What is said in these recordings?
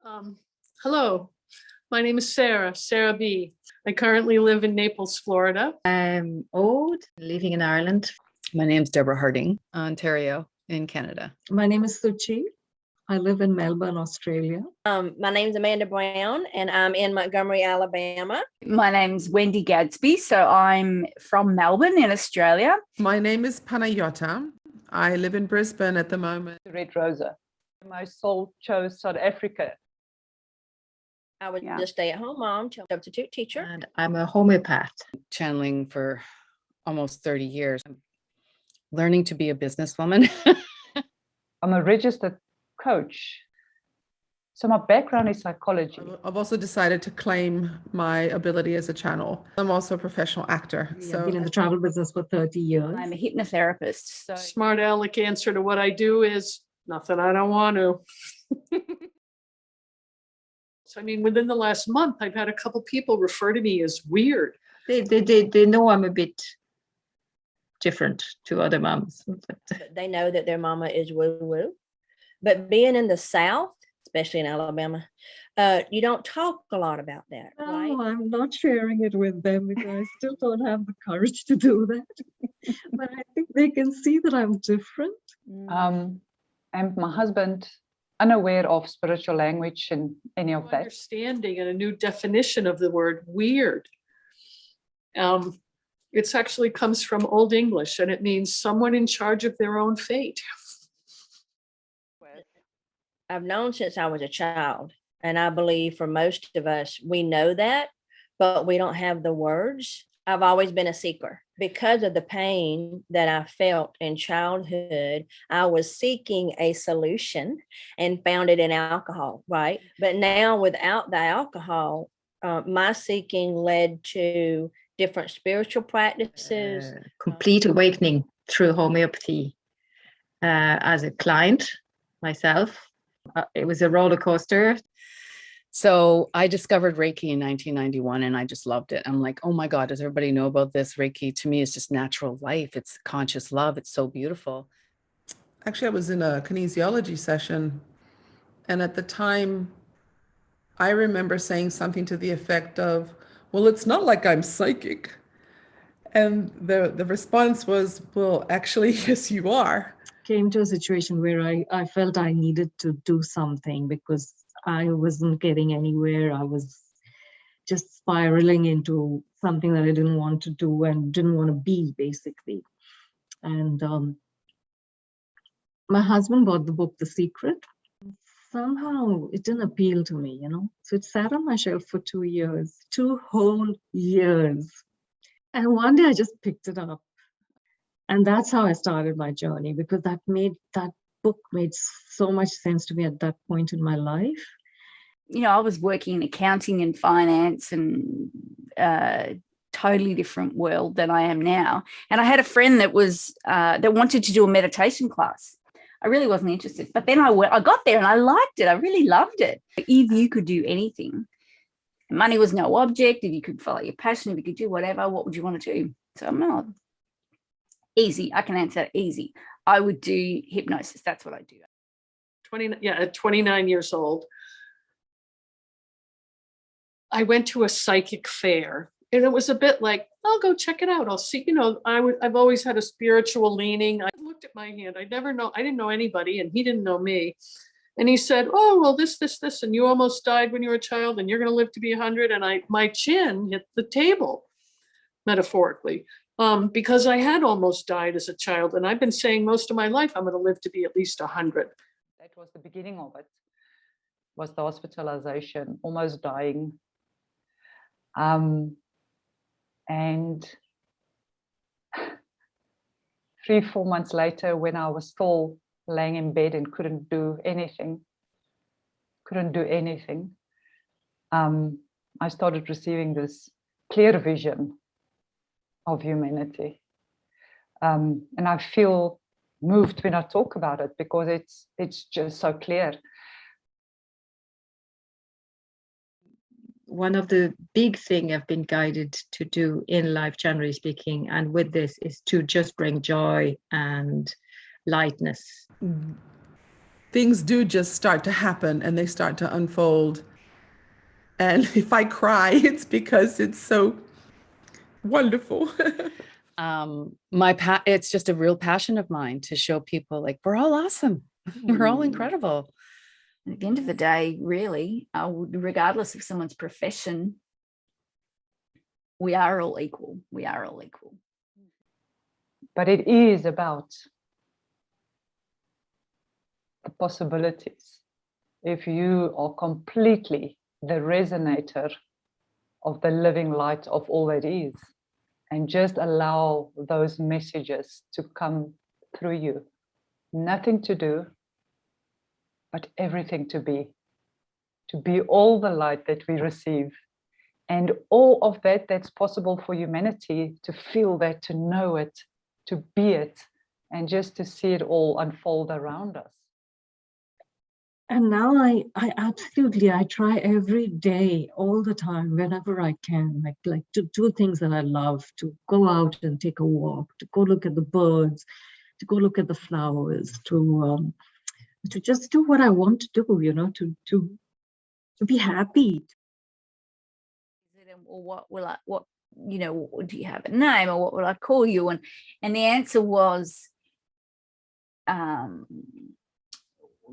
Um, Hello, my name is Sarah B. I currently live in Naples, Florida. I'm old, living in Ireland. My name's Deborah Harding, Ontario in Canada. My name is Suchi. I live in Melbourne, Australia. My name's Amanda Brown, and I'm in Montgomery, Alabama. My name's Wendy Gadsby, so I'm from Melbourne in Australia. My name is Panayota. I live in Brisbane at the moment. Red Rosa. My soul chose South Africa. I was a stay-at-home mom, substitute teacher. And I'm a homeopath. Channeling for almost 30 years. I'm learning to be a businesswoman. I'm a registered coach. So my background is psychology. I've also decided to claim my ability as a channel. I'm also a professional actor. I've been in the travel business for 30 years. I'm a hypnotherapist. So Smart aleck answer to what I do is nothing I don't want to. So, I mean, within the last month, I've had a couple people refer to me as weird. They know I'm a bit different to other moms. But they know that their mama is woo-woo. But being in the South, especially in Alabama, you don't talk a lot about that, right? No, I'm not sharing it with them because I still don't have the courage to do that. But I think they can see that I'm different. And my husband, unaware of spiritual language and any of that. Understanding and a new definition of the word weird. It actually comes from Old English, and it means someone in charge of their own fate. I've known since I was a child, and I believe for most of us, we know that, but we don't have the words. I've always been a seeker. Because of the pain that I felt in childhood, I was seeking a solution and found it in alcohol, right? But now without the alcohol, my seeking led to different spiritual practices. Complete awakening through homeopathy as a client myself. It was a roller coaster. So I discovered Reiki in 1991 and I just loved it. I'm like, oh my God, does everybody know about this? Reiki to me is just natural life. It's conscious love. It's so beautiful. Actually, I was in a kinesiology session. And at the time, I remember saying something to the effect of, well, it's not like I'm psychic. And the response was, well, actually, yes, you are. Came to a situation where I felt I needed to do something because I wasn't getting anywhere. I was just spiraling into something that I didn't want to do and didn't want to be, basically. And my husband bought the book, The Secret. Somehow it didn't appeal to me, So it sat on my shelf for 2 years, 2 whole years. And one day I just picked it up. And that's how I started my journey, because that book made so much sense to me at that point in my life. I was working in accounting and finance and totally different world than I am now. And I had a friend that wanted to do a meditation class. I really wasn't interested, but then I got there and I liked it. I really loved it. If you could do anything, money was no object. If you could follow your passion, if you could do whatever, what would you want to do? So I'm not easy. I can answer that easy. I would do hypnosis. That's what I do. At 29 years old, I went to a psychic fair, and it was a bit like, I'll go check it out. I'll see, I've always had a spiritual leaning. I looked at my hand. I didn't know anybody, and he didn't know me. And he said, oh, well, this, and you almost died when you were a child, and you're going to live to be 100. And my chin hit the table, metaphorically. Because I had almost died as a child. And I've been saying most of my life, I'm going to live to be at least 100. That was the beginning of it, was the hospitalization, almost dying. And 3-4 months later, when I was still laying in bed and couldn't do anything, I started receiving this clear vision of humanity. And I feel moved when I talk about it because it's just so clear. One of the big thing I've been guided to do in life, generally speaking, and with this, is to just bring joy and lightness. things do just start to happen and they start to unfold. And if I cry, it's because it's so wonderful. It's just a real passion of mine to show people like we're all awesome. We're all incredible. At the end of the day, really, regardless of someone's profession, we are all equal. We are all equal. But it is about the possibilities. If you are completely the resonator of the living light of all that is, and just allow those messages to come through you, nothing to do, but everything to be all the light that we receive. And all of that that's possible for humanity, to feel that, to know it, to be it, and just to see it all unfold around us. And now I absolutely, I try every day, all the time, whenever I can, like to do things that I love, to go out and take a walk, to go look at the birds, to go look at the flowers, to just do what I want to do, you know, to be happy. Or what will I, what, you know, do you have a name, or what will I call you? And the answer was,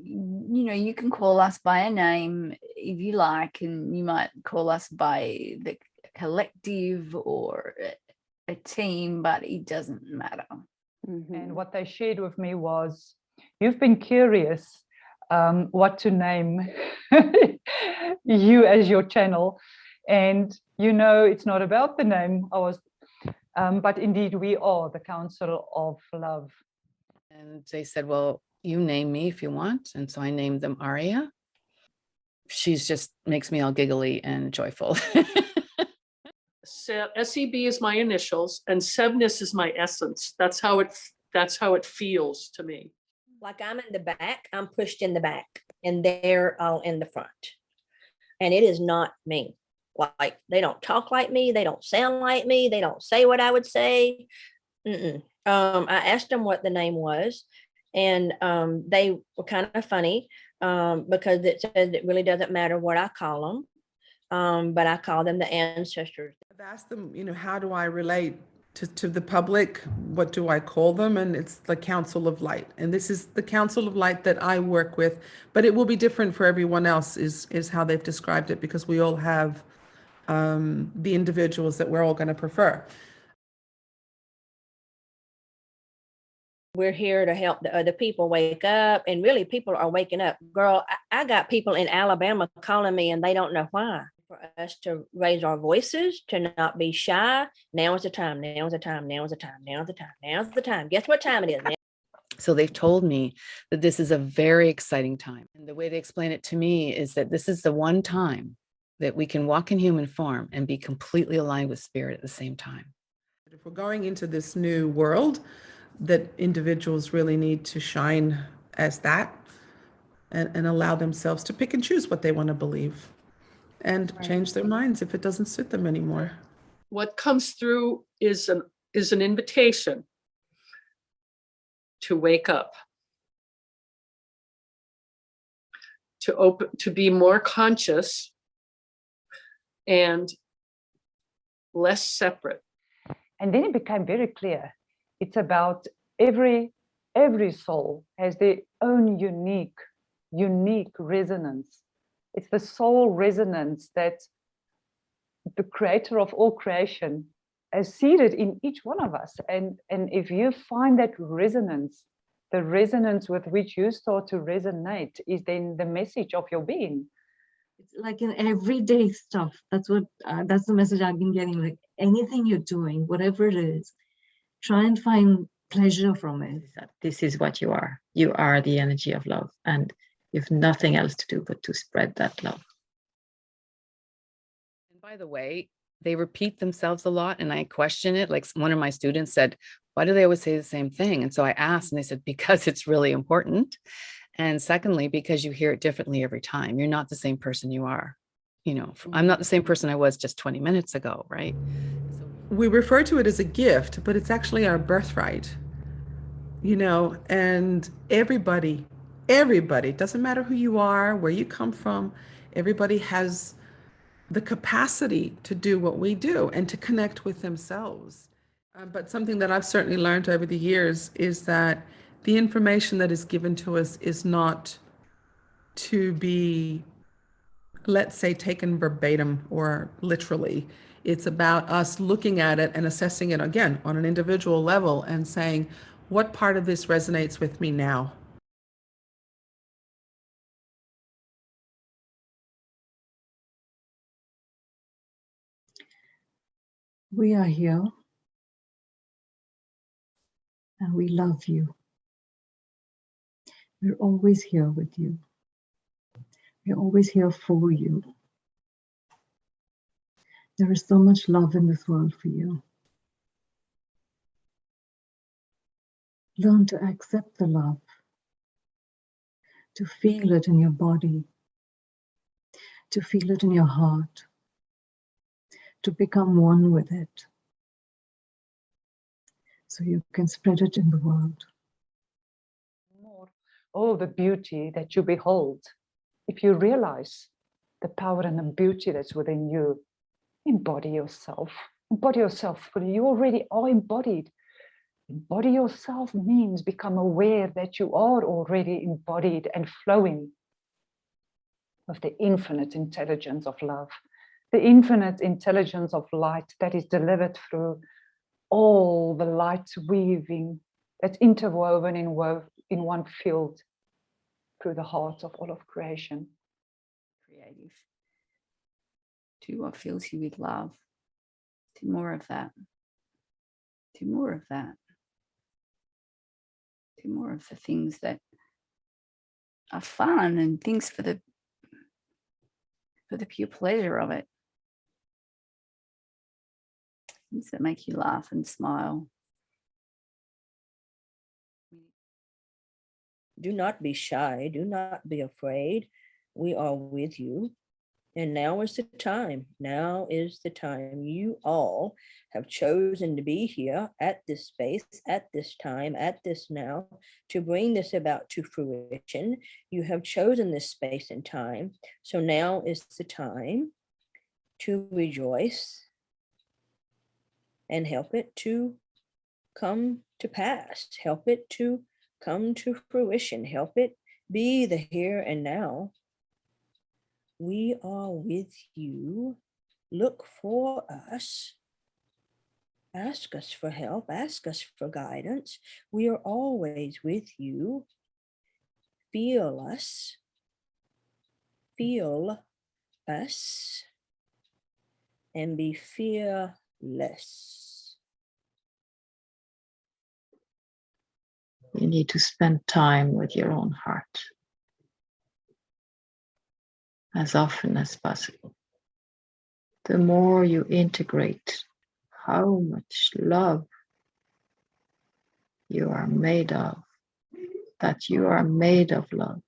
you know, you can call us by a name if you like, and you might call us by the collective or a team, but it doesn't matter. And what they shared with me was, you've been curious what to name you as your channel. And, you know, it's not about the name. But indeed, we are the Council of Love. And they said, well, you name me if you want. And so I named them Aria. She's just makes me all giggly and joyful. SEB is my initials and Sebness is my essence. That's how it feels to me. Like I'm in the back, I'm pushed in the back, and they're all in the front. And it is not me. Like, they don't talk like me, they don't sound like me, they don't say what I would say. I asked them what the name was, and they were kind of funny because it said it really doesn't matter what I call them, but I call them the ancestors. I've asked them, you know, how do I relate to the public? What do I call them? And it's the Council of Light. And this is the Council of Light that I work with, but it will be different for everyone else, is how they've described it, because we all have the individuals that we're all going to prefer. We're here to help the other people wake up, and really people are waking up. Girl, I got people in Alabama calling me and they don't know why. For us to raise our voices, to not be shy. Now is the time, now is the time, now is the time, now is the time, now is the time. Guess what time it is now? So they've told me that this is a very exciting time. And the way they explain it to me is that this is the one time that we can walk in human form and be completely aligned with spirit at the same time. If we're going into this new world, that individuals really need to shine as that, and allow themselves to pick and choose what they want to believe, and change their minds if it doesn't suit them anymore. What comes through is an invitation to wake up, to be more conscious and less separate. And then it became very clear. It's about every soul has their own unique resonance. It's the soul resonance that the creator of all creation has seeded in each one of us. And if you find that resonance, the resonance with which you start to resonate is then the message of your being. It's like in everyday stuff. That's the message I've been getting. Like anything you're doing, whatever it is, try and find pleasure from it. This is what you are. You are the energy of love, and you have nothing else to do but to spread that love. And by the way, they repeat themselves a lot, and I question it. Like one of my students said, why do they always say the same thing? And so I asked, and they said, because it's really important. And secondly, because you hear it differently every time. You're not the same person you are. You know, I'm not the same person I was just 20 minutes ago, right? So we refer to it as a gift, but it's actually our birthright, you know, and everybody everybody, doesn't matter who you are, where you come from, everybody has the capacity to do what we do and to connect with themselves. But something that I've certainly learned over the years is that the information that is given to us is not to be, let's say, taken verbatim or literally. It's about us looking at it and assessing it again on an individual level and saying, what part of this resonates with me now? We are here and we love you. We're always here with you. We're always here for you. There is so much love in this world for you. Learn to accept the love, to feel it in your body, to feel it in your heart, to become one with it, so you can spread it in the world. Oh, the beauty that you behold. If you realize the power and the beauty that's within you, embody yourself. Embody yourself fully. You already are embodied. Embody yourself means become aware that you are already embodied and flowing with the infinite intelligence of love, the infinite intelligence of light that is delivered through all the light weaving that's interwoven in one field through the heart of all of creation. Creative. Do what fills you with love. Do more of that. Do more of that. Do more of the things that are fun and things for the pure pleasure of it. Things that make you laugh and smile. Do not be shy. Do not be afraid. We are with you. And now is the time. Now is the time. You all have chosen to be here at this space, at this time, at this now, to bring this about to fruition. You have chosen this space and time. So now is the time to rejoice and help it to come to pass. Help it to come to fruition. Help it be the here and now. We are with you. Look for us. Ask us for help. Ask us for guidance. We are always with you. Feel us. Feel us. And be fearless. You need to spend time with your own heart as often as possible. The more you integrate how much love you are made of, that you are made of love,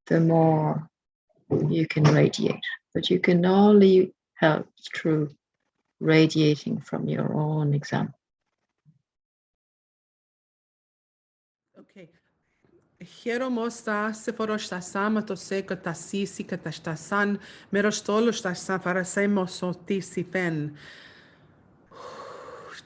the more you can radiate. But you can only help through radiating from your own example. Okay. Hieromosta seforostasama to seka tasisi katastasan merostolostasan farasemosotisifen.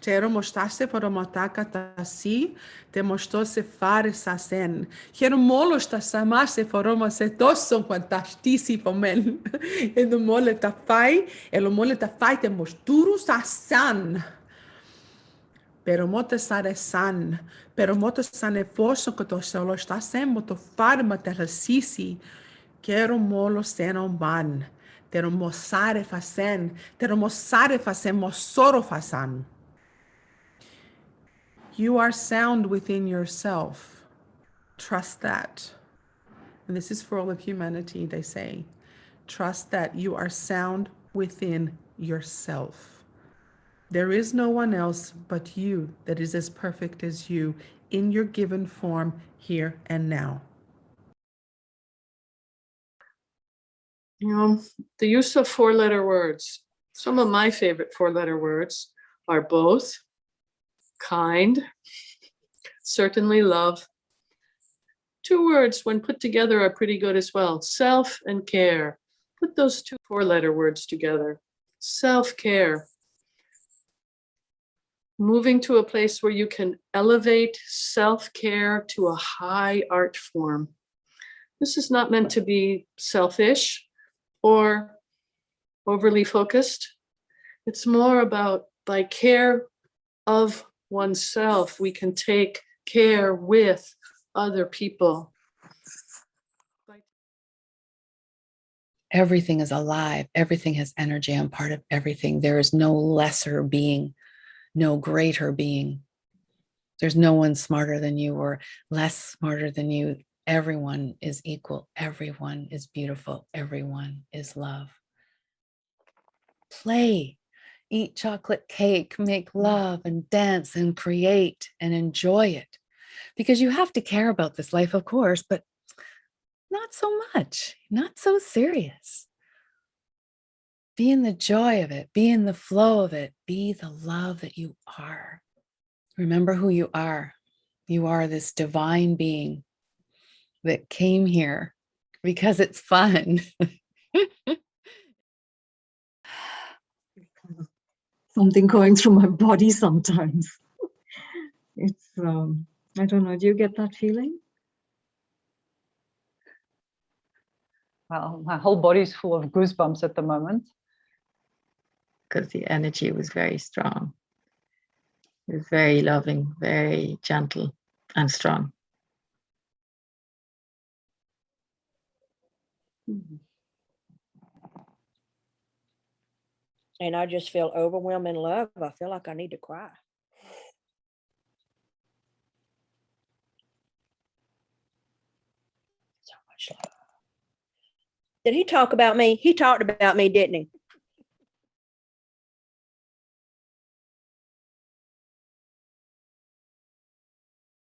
Tero mostaste foromotaka tasi te mostose fare sasen. Hieromolostasama se foromose tosso quantastisi pomen. E do mole tafai, e lo mole tafai te mosturu sasan. Pero moto sare san, pero moto sane forso que to solo sta sem moto farma terra sisi, quero molo senon ban, tero mosare facen mosoro fasan. You are sound within yourself. Trust that. And this is for all of humanity, they say. Trust that you are sound within yourself. There is no one else but you that is as perfect as you in your given form here and now. The use of four-letter words. Some of my favorite four-letter words are both, kind, certainly love, Two words, when put together, are pretty good as well. Self and care. Put those two four-letter words together. Self-care. Moving to a place where you can elevate self-care to a high art form. This is not meant to be selfish or overly focused. It's more about, by care of oneself, we can take care with other people. Everything is alive. Everything has energy. I'm part of everything. There is no lesser being, no greater being. There's no one smarter than you or less smarter than you. Everyone is equal. Everyone is beautiful. Everyone is love. Play, eat chocolate cake, make love and dance and create and enjoy it. Because you have to care about this life, of course, but not so much, not so serious. Be in the joy of it, be in the flow of it, be the love that you are. Remember who you are. You are this divine being that came here because it's fun. Something going through my body sometimes. It's, I don't know, do you get that feeling? Well, my whole body's full of goosebumps at the moment. Because the energy was very strong. It was very loving, very gentle and strong. And I just feel overwhelming love. I feel like I need to cry. So much love. Did he talk about me? He talked about me, didn't he?